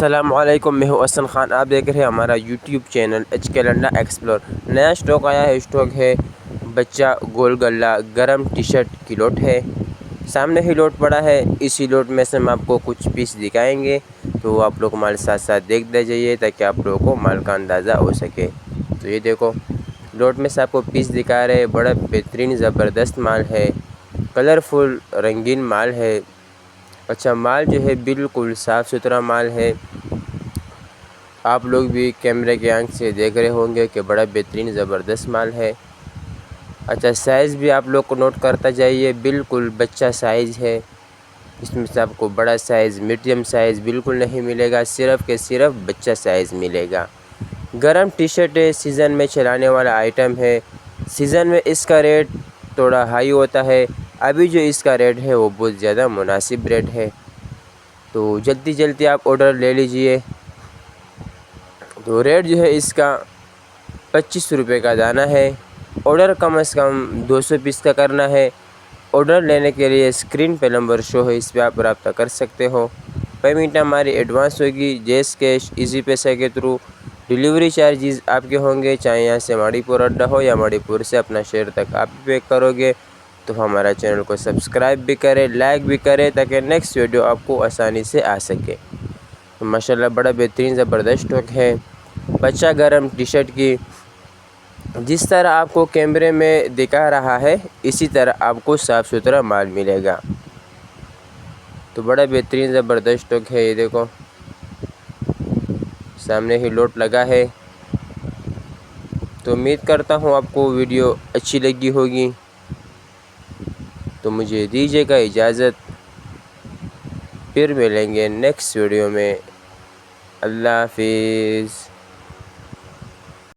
السلام علیکم، میں ہوں حسن خان۔ آپ دیکھ رہے ہیں ہمارا یوٹیوب چینل ایچ کے لنڈا ایکسپلور۔ نیا اسٹاک آیا ہے، اسٹاک ہے بچہ گول گلا گرم ٹی شرٹ کی لوٹ ہے۔ سامنے ہی لوٹ پڑا ہے، اسی لوٹ میں سے ہم آپ کو کچھ پیس دکھائیں گے، تو آپ لوگ ہمارے ساتھ ساتھ دیکھتے جائیے تاکہ آپ لوگوں کو مال کا اندازہ ہو سکے۔ تو یہ دیکھو لوٹ میں سے آپ کو پیس دکھا رہے، بڑا بہترین زبردست مال ہے، کلرفل رنگین مال ہے۔ اچھا مال جو ہے بالکل صاف ستھرا مال ہے۔ آپ لوگ بھی کیمرے کے آنکھ سے دیکھ رہے ہوں گے کہ بڑا بہترین زبردست مال ہے۔ اچھا سائز بھی آپ لوگ کو نوٹ کرتا جائیے، بالکل بچہ سائز ہے۔ اس میں سے آپ کو بڑا سائز میڈیم سائز بالکل نہیں ملے گا، صرف کہ صرف بچہ سائز ملے گا۔ گرم ٹی شرٹ ہے، سیزن میں چلانے والا آئٹم ہے۔ سیزن میں اس کا ریٹ تھوڑا ہائی ہوتا ہے، ابھی جو اس کا ریٹ ہے وہ بہت زیادہ مناسب ریٹ ہے، تو جلدی آپ آرڈر لے لیجئے۔ تو ریٹ جو ہے اس کا 25 روپے کا دانہ ہے۔ آرڈر کم از کم 200 پیس کا کرنا ہے۔ آرڈر لینے کے لیے اسکرین پہ نمبر شو ہے، اس پہ آپ رابطہ کر سکتے ہو۔ پیمنٹ ہماری ایڈوانس ہوگی، جیس کیش ایزی پیسہ کے تھرو۔ ڈیلیوری چارجز آپ کے ہوں گے، چاہے یہاں سے ماڑی پور اڈا ہو یا ماڑی پور سے اپنا شہر تک آپ پے کرو گے، تو ہمارا چینل کو سبسکرائب بھی کرے، لائک بھی کرے، تاکہ نیکسٹ ویڈیو آپ کو آسانی سے آ سکے۔ تو ماشاءاللہ بڑا بہترین زبردست اسٹاک ہے بچہ گرم ٹی شرٹ کی۔ جس طرح آپ کو کیمرے میں دکھا رہا ہے، اسی طرح آپ کو صاف ستھرا مال ملے گا۔ تو بڑا بہترین زبردست اسٹاک ہے، یہ دیکھو سامنے ہی لوٹ لگا ہے۔ تو امید کرتا ہوں آپ کو ویڈیو اچھی لگی ہوگی، تو مجھے دیجیے گا اجازت، پھر ملیں گے نیکسٹ ویڈیو میں۔ اللہ حافظ۔